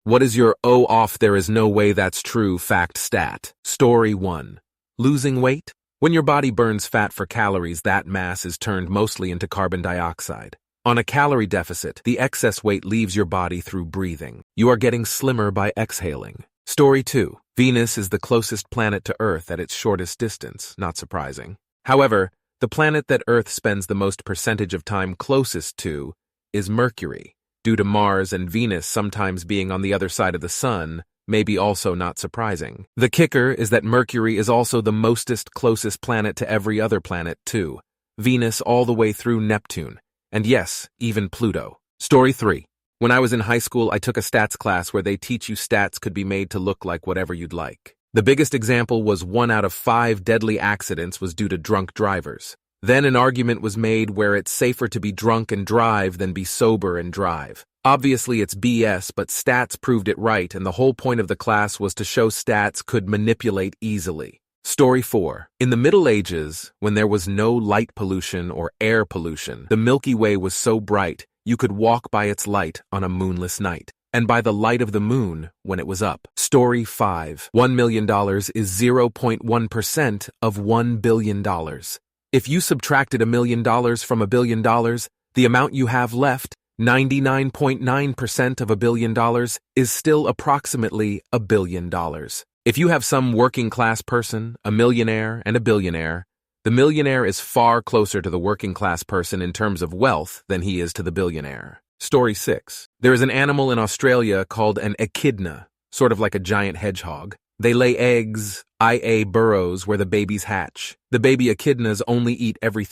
What is your "oh off there is no way that's true" fact stat? Story 1. Losing weight? When your body burns fat for calories, that mass is turned mostly into carbon dioxide. On a calorie deficit, the excess weight leaves your body through breathing. You are getting slimmer by exhaling. Story 2. Venus is the closest planet to Earth at its shortest distance, not surprising. However, the planet that Earth spends the most percentage of time closest to is Mercury. Due to Mars and Venus sometimes being on the other side of the Sun, may be also not surprising. The kicker is that Mercury is also the mostest closest planet to every other planet too. Venus all the way through Neptune. And yes, even Pluto. Story 3. When I was in high school, I took a stats class where they teach you stats could be made to look like whatever you'd like. The biggest example was 1 out of 5 deadly accidents was due to drunk drivers. Then an argument was made where it's safer to be drunk and drive than be sober and drive. Obviously it's BS, but stats proved it right, and the whole point of the class was to show stats could manipulate easily. Story 4. In the Middle Ages, when there was no light pollution or air pollution, the Milky Way was so bright you could walk by its light on a moonless night, and by the light of the moon when it was up. Story 5. $1 million is 0.1% of $1 billion. If you subtracted $1 million from $1 billion, the amount you have left, 99.9% of $1 billion, is still approximately $1 billion. If you have some working class person, a millionaire, and a billionaire, the millionaire is far closer to the working class person in terms of wealth than he is to the billionaire. Story 6. There is an animal in Australia called an echidna, sort of like a giant hedgehog. They lay eggs, i.e. burrows, where the babies hatch. The baby echidnas only eat every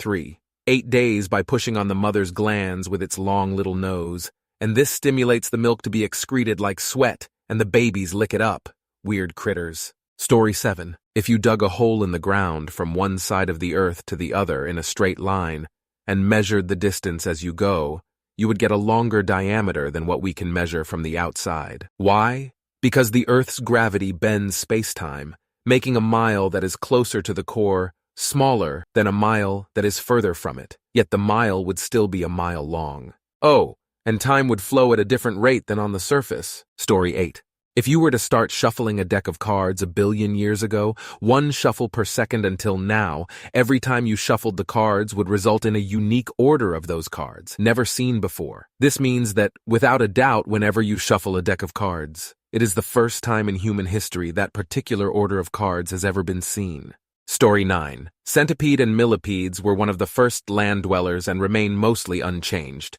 8 days by pushing on the mother's glands with its long little nose, and this stimulates the milk to be excreted like sweat, and the babies lick it up. Weird critters. Story 7. If you dug a hole in the ground from one side of the earth to the other in a straight line and measured the distance as you go, you would get a longer diameter than what we can measure from the outside. Why? Because the Earth's gravity bends space-time, making a mile that is closer to the core smaller than a mile that is further from it, yet the mile would still be a mile long. Oh, and time would flow at a different rate than on the surface. Story 8. If you were to start shuffling a deck of cards 1 billion years ago, 1 shuffle per second until now, every time you shuffled the cards would result in a unique order of those cards, never seen before. This means that, without a doubt, whenever you shuffle a deck of cards, it is the first time in human history that particular order of cards has ever been seen. Story 9. Centipede and millipedes were one of the first land dwellers and remain mostly unchanged.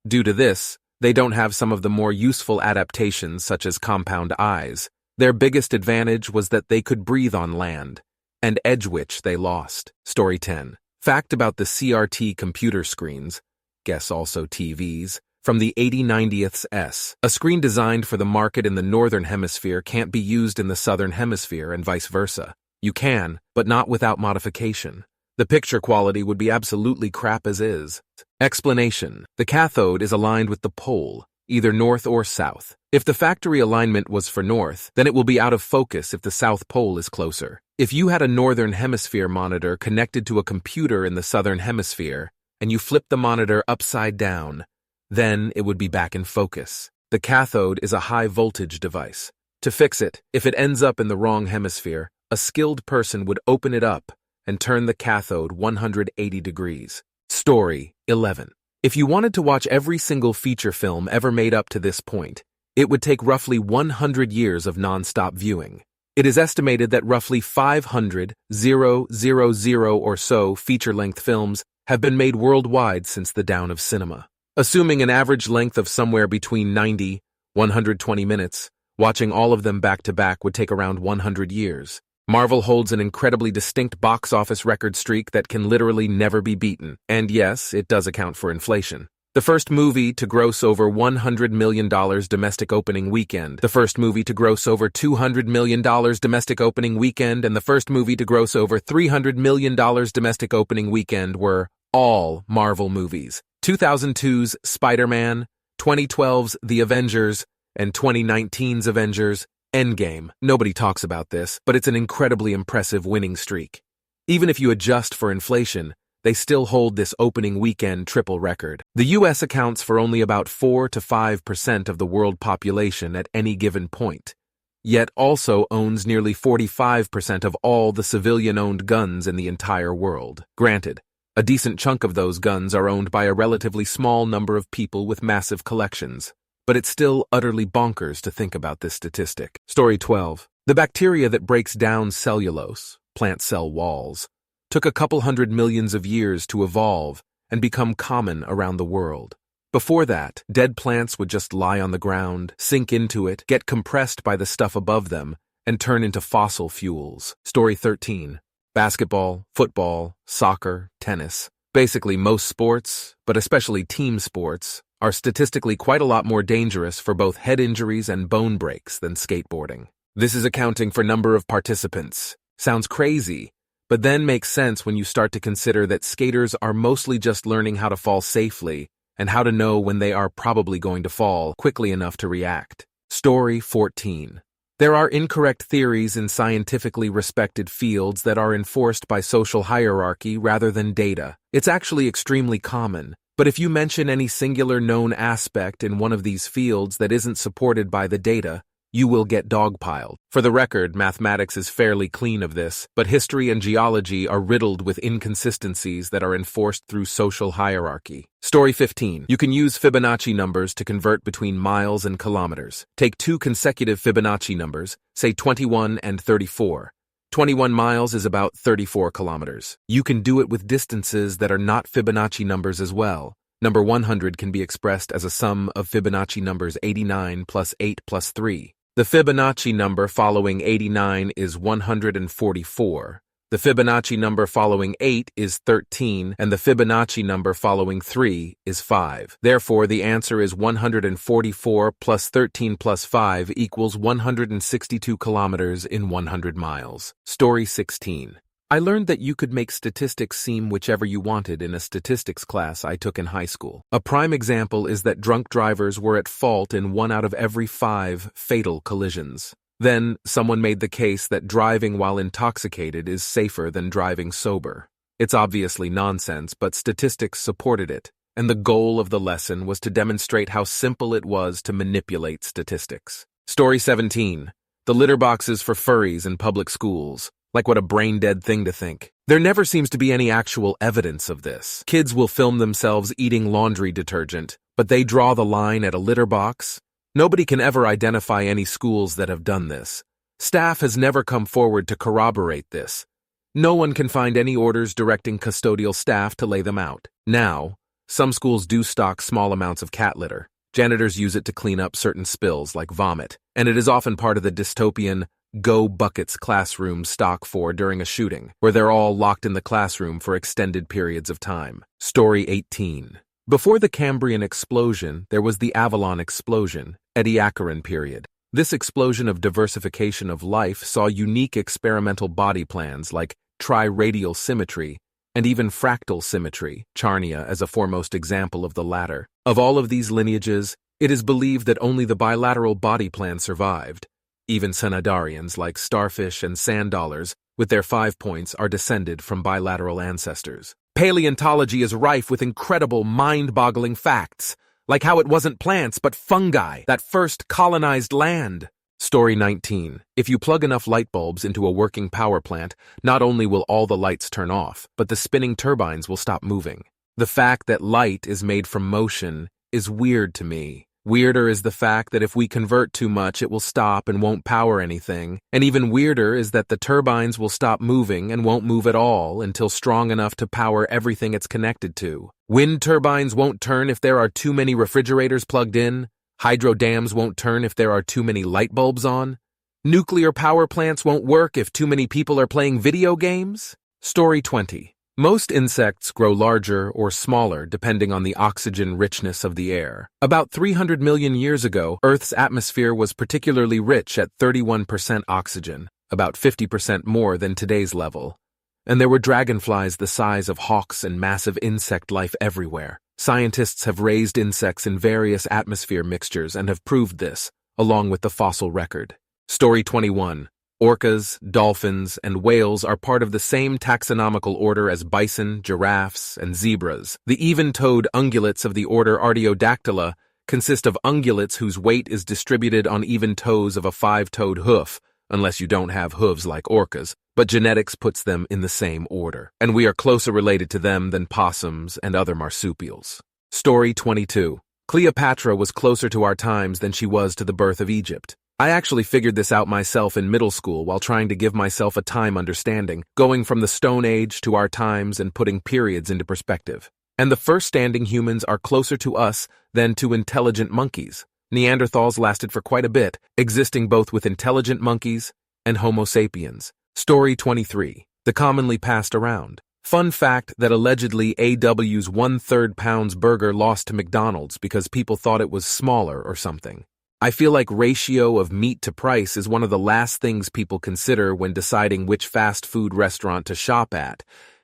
Due to this, they don't have some of the more useful adaptations such as compound eyes. Their biggest advantage was that they could breathe on land, and edge which they lost. Story 10. Fact about the CRT computer screens, guess also TVs, from the 8090s. A screen designed for the market in the northern hemisphere can't be used in the southern hemisphere and vice versa. You can, but not without modification. The picture quality would be absolutely crap as is. Explanation. The cathode is aligned with the pole, either north or south. If the factory alignment was for north, then it will be out of focus if the south pole is closer. If you had a northern hemisphere monitor connected to a computer in the southern hemisphere, and you flip the monitor upside down, then it would be back in focus. The cathode is a high voltage device. To fix it, if it ends up in the wrong hemisphere, a skilled person would open it up and turn the cathode 180 degrees. Story 11. If you wanted to watch every single feature film ever made up to this point, it would take roughly 100 years of non-stop viewing. It is estimated that roughly 500,000 or so feature-length films have been made worldwide since the dawn of cinema. Assuming an average length of somewhere between 90, 120 minutes, watching all of them back-to-back would take around 100 years. Marvel holds an incredibly distinct box office record streak that can literally never be beaten. And yes, it does account for inflation. The first movie to gross over $100 million domestic opening weekend, the first movie to gross over $200 million domestic opening weekend, and the first movie to gross over $300 million domestic opening weekend were all Marvel movies. 2002's Spider-Man, 2012's The Avengers, and 2019's Avengers Endgame. Nobody talks about this, but it's an incredibly impressive winning streak. Even if you adjust for inflation, they still hold this opening weekend triple record. The US accounts for only about 4 to 5% of the world population at any given point, yet also owns nearly 45% of all the civilian-owned guns in the entire world. Granted, a decent chunk of those guns are owned by a relatively small number of people with massive collections, but it's still utterly bonkers to think about this statistic. Story 12. The bacteria that breaks down cellulose, plant cell walls, took a couple hundred millions of years to evolve and become common around the world. Before that, dead plants would just lie on the ground, sink into it, get compressed by the stuff above them, and turn into fossil fuels. Story 13. Basketball, football, soccer, tennis. Basically most sports, but especially team sports, are statistically quite a lot more dangerous for both head injuries and bone breaks than skateboarding. This is accounting for number of participants. Sounds crazy, but then makes sense when you start to consider that skaters are mostly just learning how to fall safely and how to know when they are probably going to fall quickly enough to react. Story 14. There are incorrect theories in scientifically respected fields that are enforced by social hierarchy rather than data. It's actually extremely common, but if you mention any singular known aspect in one of these fields that isn't supported by the data, you will get dogpiled. For the record, mathematics is fairly clean of this, but history and geology are riddled with inconsistencies that are enforced through social hierarchy. Story 15. You can use Fibonacci numbers to convert between miles and kilometers. Take two consecutive Fibonacci numbers, say 21 and 34. 21 miles is about 34 kilometers. You can do it with distances that are not Fibonacci numbers as well. Number 100 can be expressed as a sum of Fibonacci numbers 89 plus 8 plus 3. The Fibonacci number following 89 is 144. The Fibonacci number following 8 is 13, and the Fibonacci number following 3 is 5. Therefore, the answer is 144 plus 13 plus 5 equals 162 kilometers in 100 miles. Story 16. I learned that you could make statistics seem whichever you wanted in a statistics class I took in high school. A prime example is that drunk drivers were at fault in 1 out of every 5 fatal collisions. Then, someone made the case that driving while intoxicated is safer than driving sober. It's obviously nonsense, but statistics supported it, and the goal of the lesson was to demonstrate how simple it was to manipulate statistics. Story 17. The litter boxes for furries in public schools. Like what a brain-dead thing to think. There never seems to be any actual evidence of this. Kids will film themselves eating laundry detergent, but they draw the line at a litter box. Nobody can ever identify any schools that have done this. Staff has never come forward to corroborate this. No one can find any orders directing custodial staff to lay them out. Now, some schools do stock small amounts of cat litter. Janitors use it to clean up certain spills like vomit, and it is often part of the dystopian Go Buckets classroom stock for during a shooting, where they're all locked in the classroom for extended periods of time. Story 18. Before the Cambrian explosion, there was the Avalon explosion, Ediacaran period. This explosion of diversification of life saw unique experimental body plans like triradial symmetry and even fractal symmetry, Charnia as a foremost example of the latter. Of all of these lineages, it is believed that only the bilateral body plan survived. Even cnidarians like starfish and sand dollars, with their 5 points, are descended from bilateral ancestors. Paleontology is rife with incredible, mind-boggling facts, like how it wasn't plants but fungi that first colonized land. Story 19. If you plug enough light bulbs into a working power plant, not only will all the lights turn off, but the spinning turbines will stop moving. The fact that light is made from motion is weird to me. Weirder is the fact that if we convert too much, it will stop and won't power anything. And even weirder is that the turbines will stop moving and won't move at all until strong enough to power everything it's connected to. Wind turbines won't turn if there are too many refrigerators plugged in. Hydro dams won't turn if there are too many light bulbs on. Nuclear power plants won't work if too many people are playing video games. Story 20. Most insects grow larger or smaller depending on the oxygen richness of the air. About 300 million years ago, Earth's atmosphere was particularly rich at 31% oxygen, about 50% more than today's level. And there were dragonflies the size of hawks and massive insect life everywhere. Scientists have raised insects in various atmosphere mixtures and have proved this, along with the fossil record. Story 21. Orcas, dolphins, and whales are part of the same taxonomical order as bison, giraffes, and zebras. The even-toed ungulates of the order Artiodactyla consist of ungulates whose weight is distributed on even toes of a five-toed hoof, unless you don't have hooves like orcas, but genetics puts them in the same order, and we are closer related to them than possums and other marsupials. Story 22. Cleopatra was closer to our times than she was to the birth of Egypt. I actually figured this out myself in middle school while trying to give myself a time understanding, going from the Stone Age to our times and putting periods into perspective. And the first standing humans are closer to us than to intelligent monkeys. Neanderthals lasted for quite a bit, existing both with intelligent monkeys and Homo sapiens. Story 23. The commonly passed around. Fun fact that allegedly AW's 1/3 pounds burger lost to McDonald's because people thought it was smaller or something. I feel like ratio of meat to price is one of the last things people consider when deciding which fast food restaurant to shop at,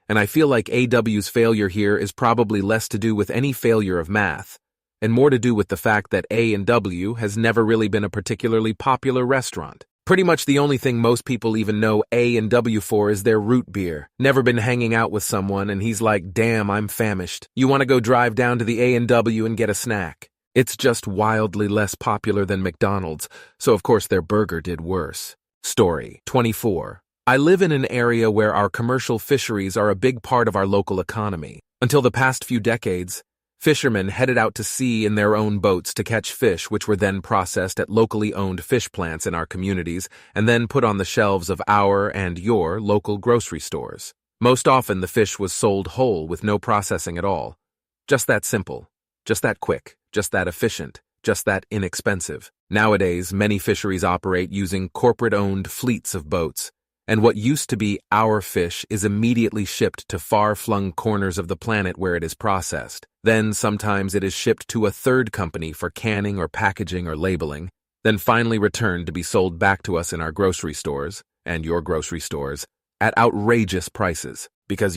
and I feel like AW's failure here is probably less to do with any failure of math, and more to do with the fact that A&W has never really been a particularly popular restaurant. Pretty much the only thing most people even know A&W for is their root beer. Never been hanging out with someone and he's like, damn, I'm famished. You want to go drive down to the A&W and get a snack. It's just wildly less popular than McDonald's, so of course their burger did worse. Story 24. I live in an area where our commercial fisheries are a big part of our local economy. Until the past few decades, fishermen headed out to sea in their own boats to catch fish, which were then processed at locally owned fish plants in our communities and then put on the shelves of our and your local grocery stores. Most often the fish was sold whole with no processing at all. Just that simple, just that quick, just that efficient, just that inexpensive. Nowadays, many fisheries operate using corporate-owned fleets of boats, and what used to be our fish is immediately shipped to far-flung corners of the planet where it is processed. Then sometimes it is shipped to a third company for canning or packaging or labeling, then finally returned to be sold back to us in our grocery stores, and your grocery stores, at outrageous prices. Because,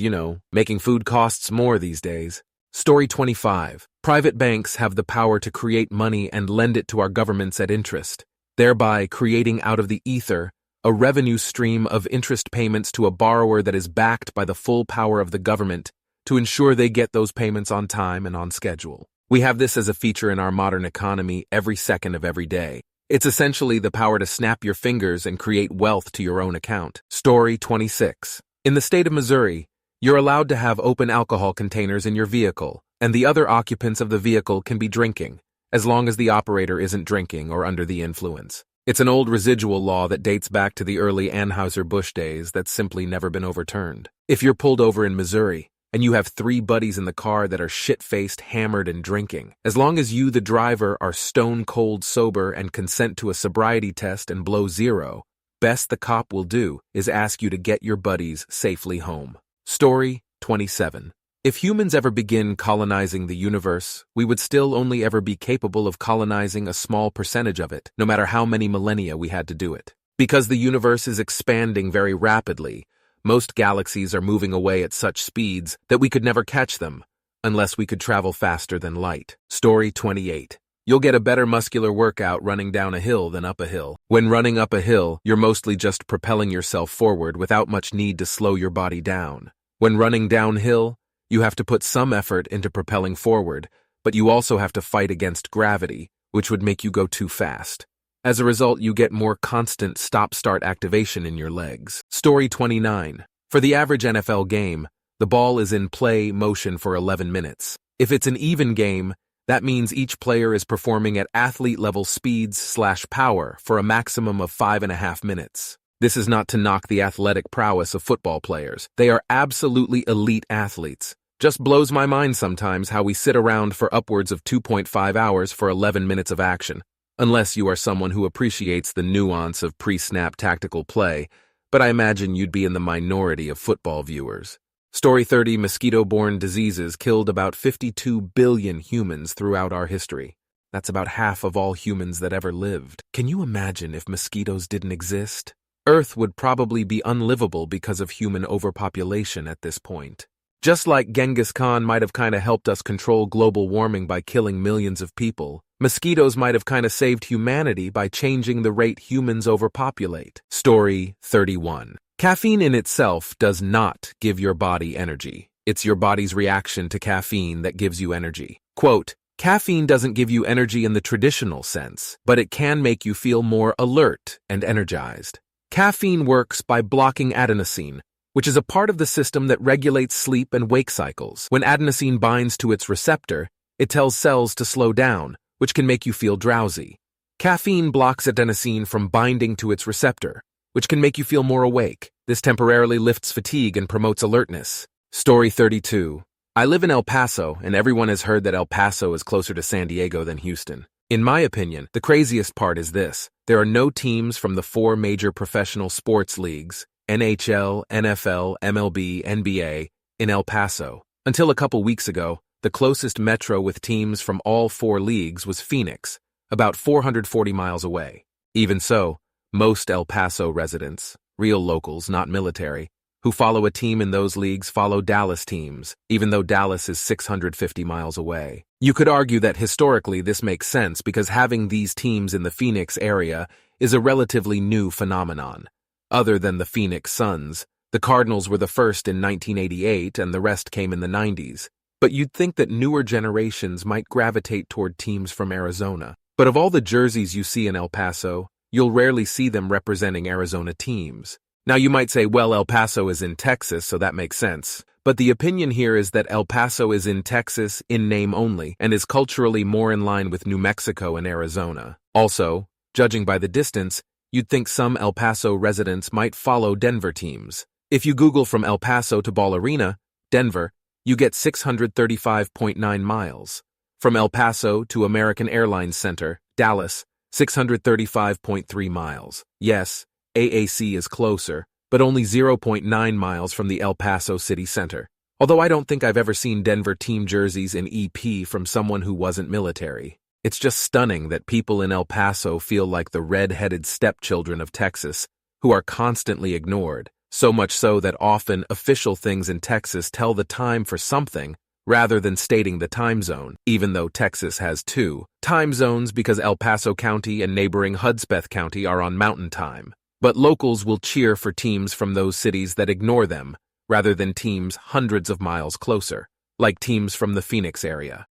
making food costs more these days. Story 25. Private banks have the power to create money and lend it to our governments at interest, thereby creating out of the ether a revenue stream of interest payments to a borrower that is backed by the full power of the government to ensure they get those payments on time and on schedule. We have this as a feature in our modern economy every second of every day. It's essentially the power to snap your fingers and create wealth to your own account. Story 26. In the state of Missouri, you're allowed to have open alcohol containers in your vehicle, and the other occupants of the vehicle can be drinking, as long as the operator isn't drinking or under the influence. It's an old residual law that dates back to the early Anheuser-Busch days that's simply never been overturned. If you're pulled over in Missouri, and you have 3 buddies in the car that are shit-faced, hammered, and drinking, as long as you, the driver, are stone-cold sober and consent to a sobriety test and blow 0, best the cop will do is ask you to get your buddies safely home. Story 27. If humans ever begin colonizing the universe, we would still only ever be capable of colonizing a small percentage of it, no matter how many millennia we had to do it. Because the universe is expanding very rapidly, most galaxies are moving away at such speeds that we could never catch them, unless we could travel faster than light. Story 28. You'll get a better muscular workout running down a hill than up a hill. When running up a hill, you're mostly just propelling yourself forward without much need to slow your body down. When running downhill, you have to put some effort into propelling forward, but you also have to fight against gravity, which would make you go too fast. As a result, you get more constant stop-start activation in your legs. Story 29. For the average NFL game, the ball is in play motion for 11 minutes. If it's an even game, that means each player is performing at athlete-level speeds/power for a maximum of 5.5 minutes. This is not to knock the athletic prowess of football players. They are absolutely elite athletes. Just blows my mind sometimes how we sit around for upwards of 2.5 hours for 11 minutes of action, unless you are someone who appreciates the nuance of pre-snap tactical play, but I imagine you'd be in the minority of football viewers. Story 30. Mosquito-borne diseases killed about 52 billion humans throughout our history. That's about half of all humans that ever lived. Can you imagine if mosquitoes didn't exist? Earth would probably be unlivable because of human overpopulation at this point. Just like Genghis Khan might have kinda helped us control global warming by killing millions of people, Mosquitoes might have kind of saved humanity by changing the rate humans overpopulate. Story 31. Caffeine in itself does not give your body energy. It's your body's reaction to caffeine that gives you energy. Quote, caffeine doesn't give you energy in the traditional sense, but it can make you feel more alert and energized. Caffeine works by blocking adenosine, which is a part of the system that regulates sleep and wake cycles. When adenosine binds to its receptor, it tells cells to slow down, which can make you feel drowsy. Caffeine blocks adenosine from binding to its receptor, which can make you feel more awake. This temporarily lifts fatigue and promotes alertness. Story 32. I live in El Paso, and everyone has heard that El Paso is closer to San Diego than Houston. In my opinion, the craziest part is this. There are no teams from the 4 major professional sports leagues, NHL, NFL, MLB, NBA, in El Paso. Until a couple weeks ago, the closest metro with teams from all 4 leagues was Phoenix, about 440 miles away. Even so, most El Paso residents, real locals, not military, who follow a team in those leagues follow Dallas teams, even though Dallas is 650 miles away. You could argue that historically this makes sense because having these teams in the Phoenix area is a relatively new phenomenon. Other than the Phoenix Suns, the Cardinals were the first in 1988 and the rest came in the 90s. But you'd think that newer generations might gravitate toward teams from Arizona. But of all the jerseys you see in El Paso, you'll rarely see them representing Arizona teams. Now you might say, well, El Paso is in Texas, so that makes sense. But the opinion here is that El Paso is in Texas in name only and is culturally more in line with New Mexico and Arizona. Also, judging by the distance, you'd think some El Paso residents might follow Denver teams. If you Google from El Paso to Ball Arena, Denver, you get 635.9 miles. From El Paso to American Airlines Center, Dallas, 635.3 miles. Yes, AAC is closer, but only 0.9 miles from the El Paso city center. Although I don't think I've ever seen Denver team jerseys in EP from someone who wasn't military. It's just stunning that people in El Paso feel like the red-headed stepchildren of Texas, who are constantly ignored, so much so that often official things in Texas tell the time for something rather than stating the time zone, even though Texas has 2 time zones because El Paso County and neighboring Hudspeth County are on Mountain Time. But locals will cheer for teams from those cities that ignore them, rather than teams hundreds of miles closer, like teams from the Phoenix area.